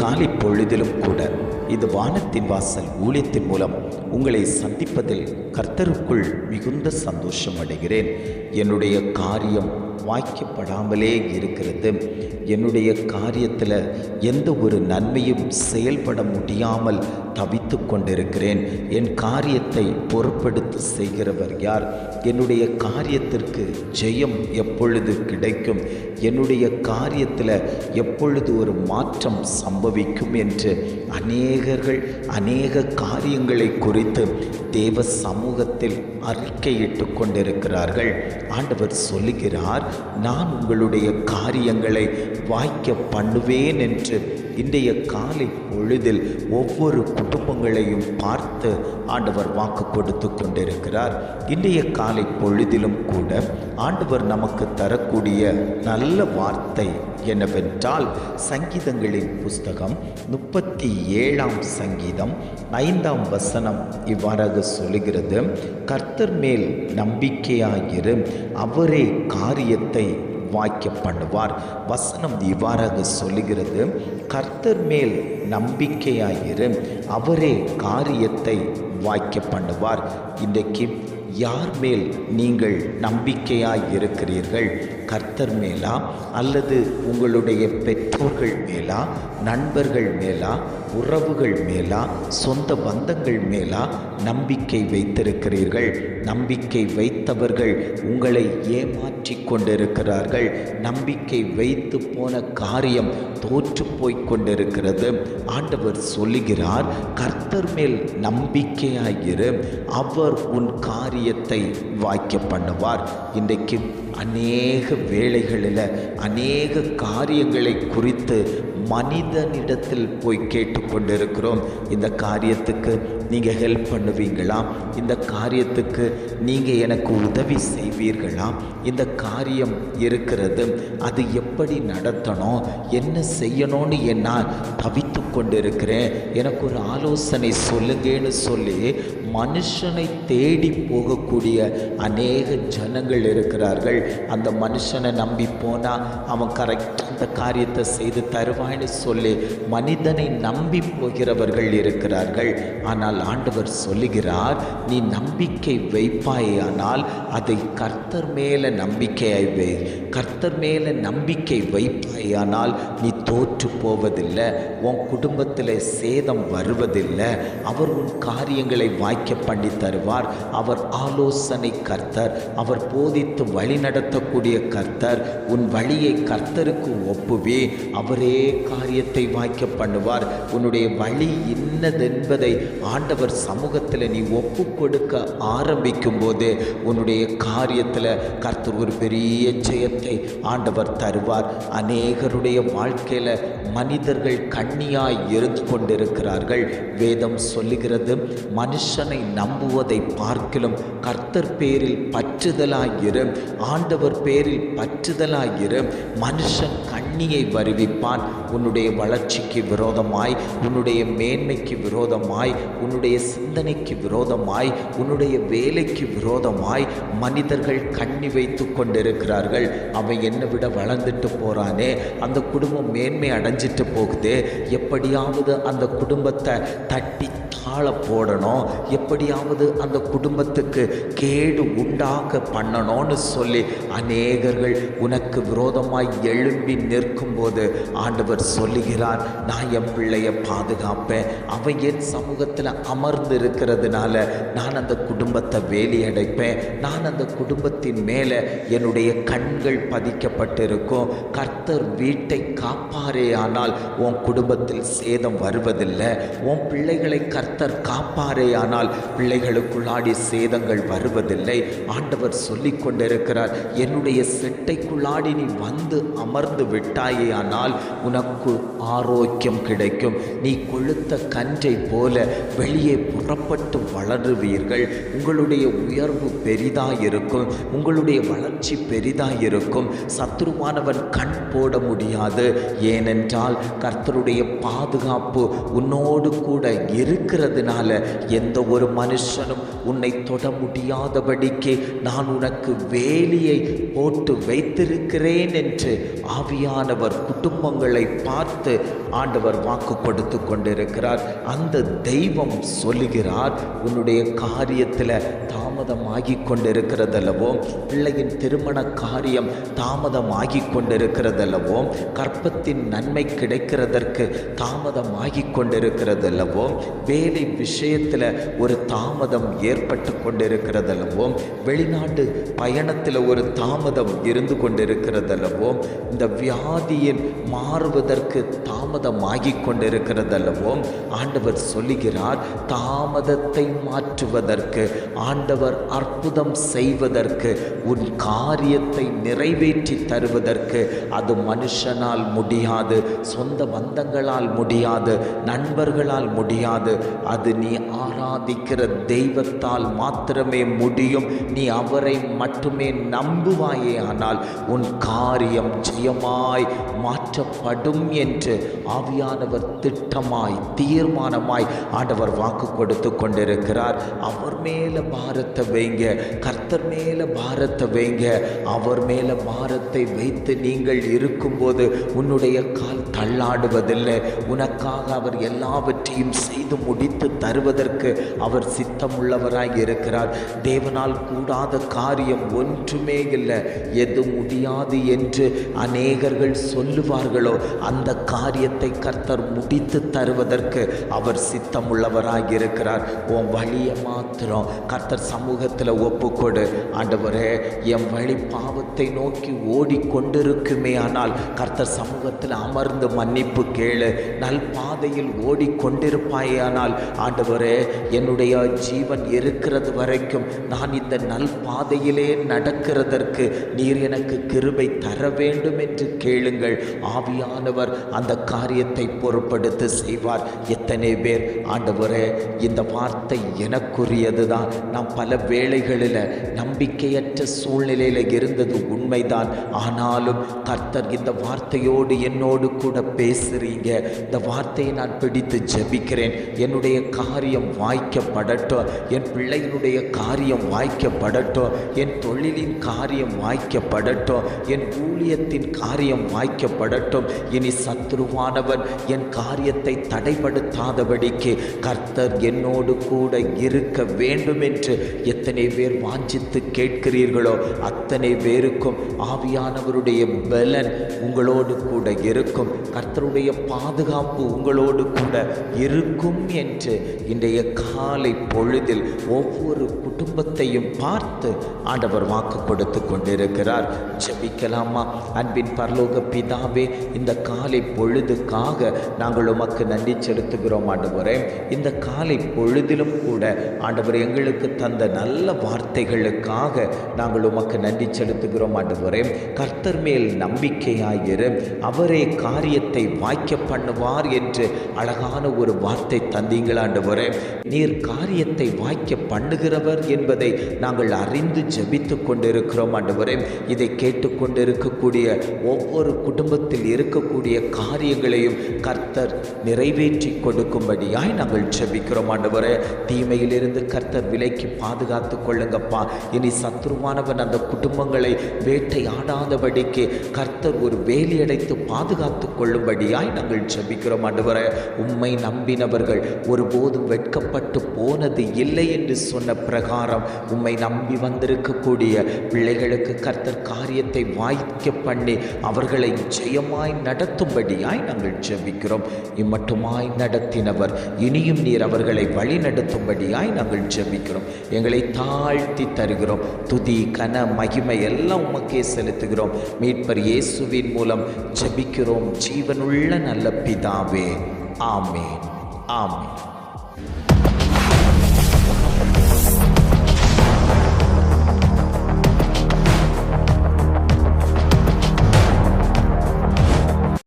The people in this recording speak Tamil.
காலை பொழுதிலும் கூட இந்த வானத்தின் வாசல் ஊழியத்தின் மூலம் உங்களை சந்திப்பதில் கர்த்தருக்குள் மிகுந்த சந்தோஷம் அடைகிறேன். என்னுடைய காரியம் வாய்க்கப்படாமலே இருக்கிறது. என்னுடைய காரியத்தில் எந்த ஒரு நன்மையும் செயல்பட முடியாமல் தவித்து கொண்டிருக்கிறேன். என் காரியத்தை பொறுப்படுத்தி செய்கிறவர் யார்? என்னுடைய காரியத்திற்கு ஜெயம் எப்பொழுது கிடைக்கும்? என்னுடைய காரியத்தில் எப்பொழுது ஒரு மாற்றம் சம்பவிக்கும் என்று அநேக காரியங்களை குறித்து தேவ சமூகத்தில் அறிக்கையிட்டு கொண்டிருக்கிறார்கள். ஆண்டவர் சொல்லுகிறார், நான் உங்களுடைய காரியங்களை வாய்க்க பண்ணுவேன் என்று இன்றைய காலை பொழுதில் ஒவ்வொரு குடும்பங்களையும் பார்த்து ஆண்டவர் வாக்கு கொடுத்து கொண்டிருக்கிறார். இன்றைய காலை பொழுதிலும் கூட ஆண்டவர் நமக்கு தரக்கூடிய நல்ல வார்த்தை என்னவென்றால், சங்கீதங்களின் புஸ்தகம் 37ஆம் சங்கீதம் 5ஆம் வசனம் இவ்வாறாக சொல்லுகிறது, கர்த்தர் மேல் நம்பிக்கையாயிரு, அவரே காரியத்தை வாய்க்க பண்ணுவார். வசனம் இவ்வாறாக சொல்லுகிறது, கர்த்தர் மேல் நம்பிக்கையாயிரு, அவரே காரியத்தை வாய்க்க பண்ணுவார். இன்றைக்கு யார் மேல் நீங்கள் நம்பிக்கையாய் இருக்கிறீர்கள்? கர்த்தர் மேலா, அல்லது உங்களுடைய பெற்றோர்கள் மேலா, நண்பர்கள் மேலா, உறவுகள் மேலா, சொந்த பந்தங்கள் மேலா நம்பிக்கை வைத்திருக்கிறீர்கள்? நம்பிக்கை வைத்தவர்கள் உங்களை ஏமாற்றி கொண்டிருக்கிறார்கள். நம்பிக்கை வைத்து போன காரியம் தோற்று போய் கொண்டிருக்கிறது. ஆண்டவர் சொல்லுகிறார், கர்த்தர் மேல் நம்பிக்கையாயிரு, அவர் உன் காரியத்தை வாய்க்க பண்ணுவார். இன்றைக்கு அநேக வேளைகளில் அநேக காரியங்களை குறித்து மனிதனிடத்தில் போய் கேட்டுக்கொண்டிருக்கிறோம். இந்த காரியத்துக்கு நீங்கள் ஹெல்ப் பண்ணுவீங்களா? இந்த காரியத்துக்கு நீங்கள் எனக்கு உதவி செய்வீர்களா? இந்த காரியம் இருக்கிறது, அது எப்படி நடத்தணும், என்ன செய்யணும்னு என்னால் தவித்து கொண்டிருக்கிறேன், எனக்கு ஒரு ஆலோசனை சொல்லுங்கன்னு சொல்லி மனுஷனை தேடி போகக்கூடிய அநேக ஜனங்கள் இருக்கிறார்கள். அந்த மனுஷனை நம்பி போனால் அவன் கரெக்டாக அந்த காரியத்தை செய்து தருவான்னு சொல்லி மனிதனை நம்பி போகிறவர்கள் இருக்கிறார்கள். ஆனால் ஆண்டவர் சொல்லுகிறார், நீ நம்பிக்கை வைப்பாயானால் அதை கர்த்தர் மேலே நம்பிக்கையாய் வை. கர்த்தர் மேலே நம்பிக்கை வைப்பாயானால் நீ தோற்று போவதில்லை, உன் குடும்பத்தில் சேதம் வருவதில்லை. அவர் உன் காரியங்களை வாய்க்க பண்ணி தருவார். அவர் ஆலோசனை கர்த்தர், அவர் போதித்து வழி நடத்தக்கூடிய கர்த்தர். உன் வழியை கர்த்தருக்கு ஒப்புவே, அவரே காரியத்தை வாய்க்க பண்ணுவார். உன்னுடைய வழி இன்னதென்பதை ஆண்டவர் சமூகத்தில் நீ ஒப்பு கொடுக்க ஆரம்பிக்கும் போது உன்னுடைய காரியத்தில் கர்த்தர் ஒரு பெரிய ஜெயத்தை ஆண்டவர் தருவார். அநேகருடைய வாழ்க்கையில் மனிதர்கள் கண்ணியாய் இருந்து கொண்டிருக்கிறார்கள். வேதம் சொல்லுகிறது, மனுஷனை நம்புவதை பார்க்கிலும் கர்த்தர் பேரில் பற்றுதலாயிரு, ஆண்டவர் பேரில் பற்றுதலாயிரு. மனுஷன் கண்ணியை வருவிப்பான். உன்னுடைய வளர்ச்சிக்கு விரோதமாய், உன்னுடைய மேன்மைக்கு விரோதமாய், உன்னுடைய சிந்தனைக்கு விரோதமாய், உன்னுடைய வேலைக்கு விரோதமாய் மனிதர்கள் கண்ணி வைத்து கொண்டிருக்கிறார்கள். அவன் என்னை விட வளர்ந்துட்டு போறானே, அந்த குடும்பம் மேன்மை அடைஞ்சிட்டு போகுது, எப்படியாவது அந்த குடும்பத்தை தட்டி தாழ போடணும், எப்படியாவது அந்த குடும்பத்துக்கு கேடு உண்டாக்க பண்ணணும்னு சொல்லி அநேகர்கள் உனக்கு விரோதமாய் எழும்பி நிற்கும் போது ஆண்டவர் சொல்லுகிறார், நான் என் பிள்ளையை பாதுகாப்பேன். அவன் என் சமூகத்தில் அமர்ந்து இருக்கிறதுனால நான் அந்த குடும்பத்தை வேலியடைப்பேன். நான் அந்த குடும்பத்தின் மேலே என்னுடைய கண்கள் பதிக்கப்பட்டிருக்கும். கர்த்தர் வீட்டை காப்பாரே ஆனால் உன் குடும்பத்தில் சேதம் வருவதில்லை. உன் பிள்ளைகளை கர்த்தர் காப்பாரே ஆனால் பிள்ளைகளுக்குள்ளாடி சேதங்கள் வருவதில்லை. ஆண்டவர் சொல்லிக் கொண்டிருக்கிறார், என்னுடைய செட்டைக்குள்ளாடி நீ வந்து அமர்ந்து விட்டாயே ஆனால் உனக்கு ஆரோக்கியம் கிடைக்கும். நீ கொழுத்த கன்றை போல வெளியே புறப்பட்டு வளருவீர்கள். உங்களுடைய உயர்வு பெரிதாய் இருக்கும். உங்களுடைய வளர்ச்சி பெரிதாக இருக்கும். சத்துருவானவன் கண் போட முடியாது. ஏனென்றால் கர்த்தருடைய பாதுகாப்பு உன்னோடு கூட இருக்கிறதுனால எந்த ஒரு மனுஷனும் உன்னை தொட முடியாதபடிக்கு நான் உனக்கு வேலியை போட்டு வைத்திருக்கிறேன் என்று ஆவியானவர் குடும்பங்களை பார்த்து ஆண்டவர் வாக்கு கொடுத்து கொண்டிருக்கிறார். அந்த தெய்வம் சொல்லுகிறார், உன்னுடைய காரியத்தில் தாமதமாகி கொண்டிருக்கிறதல்லவோ, பிள்ளையின் திருமண காரியம் தாமதமாகி கொண்டிருக்கிறதல்லவோ, கற்பத்தின் நன்மை கிடைக்கிறதற்கு தாமதமாகி கொண்டிருக்கிறதல்லவோ, வேலை விஷயத்தில் ஒரு தாமதம் ஏற்பட்டு கொண்டிருக்கிறதல்லவோ, வெளிநாட்டு பயணத்தில் ஒரு தாமதம் இருந்து கொண்டிருக்கிறதல்லவோ, இந்த வியாதியில் மாறுவதற்கு தாமதமாகி கொண்டிருக்கிறதல்லவோ, ஆண்டவர் சொல்லுகிறார், தாமதத்தை மாற்றுவதற்கு, ஆண்டவர் அற்புதம் செய்வதற்கு, உன் காரியத்தை நிறைவேற்றி தருவதற்கு அது மனுஷனால் முடியாது, சொந்த பந்தங்களால் முடியாது, நண்பர்களால் முடியாது. அது நீ ஆராதிக்கிற தெய்வத்தால் மாத்திரமே முடியும். நீ அவரை மட்டுமே நம்புவாயே, ஆனால் உன் காரியம் ஜெயமாய் மாற்றப்படும் என்று ஆவியானவர் திட்டமாய் தீர்மானமாய் ஆண்டவர் வாக்கு கொடுத்து கொண்டிருக்கிறார். அவர் மேல பாரத்தை வைங்க, கர்த்தர் மேல பாரத்தை வைங்க. அவர் மேல பாரத்தை வைத்து நீங்கள் இருக்கும்போது உன்னுடைய கால் தள்ளாடுவதில்லை. உனக்காக அவர் எல்லாவற்றையும் செய்து முடித்து தருவதற்கு அவர் சித்தமுள்ளவராய் இருக்கிறார். தேவனால் கூடாத காரியம் ஒன்றுமே இல்லை. எது முடியாது என்று அநேகர்கள் சொல்லுவார்களோ அந்த காரியத்தை கர்த்தர் முடித்து தருவதற்கு அவர் சித்தமுள்ளவராக இருக்கிறார். உன் வழியை மாத்திரம் கர்த்தர் சமூகத்தில் ஒப்புக்கொடு. ஆண்டவரே, என் வழி பாவத்தை நோக்கி ஓடிக்கொண்டிருக்குமே, ஆனால் கர்த்தர் சமூகத்தில் அமர்ந்து மன்னிப்பு கேளு. நல் பாதையில் ஓடிக்கொண்டிருப்பாயே, ஆனால் ஆண்டவரே, என்னுடைய ஜீவன் இருக்கிறது வரைக்கும் நான் இந்த நல் பாதையிலே நடக்கிறதற்கு நீர் எனக்கு கிருபை தர வேண்டும் என்று கேளுங்கள். ஆவியானவர் அந்த காரியத்தை பொறுப்படுத்தி செய்வார். எத்தனை பேர், ஆண்டவரே, இந்த வார்த்தை எனக்குரியது தான், நான் பல வேளைகளில் நம்பிக்கையற்ற சூழ்நிலையில் இருந்தது உண்மைதான், ஆனாலும் கர்த்தர் இந்த வார்த்தையோடு என்னோடு கூட பேசுறீங்க, இந்த வார்த்தையை நான் பிடித்து ஜெபிக்கிறேன். என்னுடைய காரியம் வாய்க்கப்படட்டும், என் பிள்ளைகளுடைய காரியம் வாய்க்கப்படட்டும், என் தொழிலின் காரியம் வாய்க்கப்படட்டும், என் ஊழியத்தின் காரியம் வாய்க்கப்படட்டும். இனி சத்துருவானவன் என் காரியத்தை தடைப்படுத்தாதபடிக்கு கர்த்தர் என்னோடு கூட இருக்க வேண்டும் என்று எத்தனை பேர் வாஞ்சித்து கேட்கிறீர்களோ அத்தனை பேருக்கும் ஆவியானவருடைய பலன் உங்களோடு கூட இருக்கும். கர்த்தருடைய பாதுகாப்பு உங்களோடு கூட இருக்கும் என்று இன்றைய காலை பொழுதில் ஒவ்வொரு குடும்பத்தையும் பார்த்து ஆண்டவர் வாக்கு கொடுத்து கொண்டிருக்கிறார். ஜெபிக்கலாமா? அன்பின் பரலோக பிதாவே, இந்த காலை பொழுதுக்காக நாங்கள் உமக்கு நன்றி செலுத்துகிறோம். ஆண்டவரே, இந்த காலை பொழுதிலும் கூட ஆண்டவர் எங்களுக்கு தந்த நல்ல வார்த்தைகளுக்காக நாங்கள் உமக்கு நன்றி செலுத்துகிறோம். ஆண்டவரே, கர்த்தர் மேல் நம்பிக்கையாயிரு, அவரே காரியத்தை வாய்க்க பண்ணுவார் என்று அழகான ஒரு வார்த்தை தந்தீங்கள். ஆண்டவரே, நீர் காரியத்தை வாய்க்க பண்ணுகிறவர் என்பதை நாங்கள் அறிந்து ஜெபித்து கொண்டிருக்கிறோம். ஆண்டவரே, இதை கேட்டுக்கொண்டிருக்கக்கூடிய ஒவ்வொரு குடும்பத்தில் இருக்கக்கூடிய காரியங்களையும் கர்த்தர் நிறைவேற்றி கொடுக்கும்படியாய் நாங்கள் ஜெபிக்கிறோம். ஆண்டவரே, தீமையிலிருந்து கர்த்தர் விலைக்கு பாதுகாத்து கொள்ளுங்கப்பா. இனி சத்துருவானவன் அந்த குடும்பங்களை வேட்டையாடாதபடிக்கு கர்த்தர் ஒரு வேலி அடைத்து பாதுகாத்து கொள்ளும்படியாய் நாங்கள் ஜெபிக்கிறோம். ஆண்டவரே, உம்மை நம்பினவர்கள் ஒருபோதும் வெட்கப்பட்டு போனது இல்லை என்று சொன்ன பிரகாரம் உம்மை நம்பி வந்திருக்கக்கூடிய பிள்ளைகளுக்கு கர்த்தர் காரியத்தை வாய்க்க பண்ணி அவர்களை ஜெயமாய் நடத்தும்படியாய் நாங்கள் ஜெபிக்கிறோம். இம்மட்டுமாய் நடத்தினவர் இனியும் நீர் அவர்களை வழி நடத்தும்படியாய் நாங்கள் ஜெபிக்கிறோம். எங்களை தாழ்த்தி தருகிறோம். துதி கன மகிமை எல்லாம் உமக்கே செலுத்துகிறோம். மீட்பர் இயேசுவின் மூலம் ஜெபிக்கிறோம் ஜீவனுள்ள நல்ல பிதாவே. ஆமென், ஆமென்.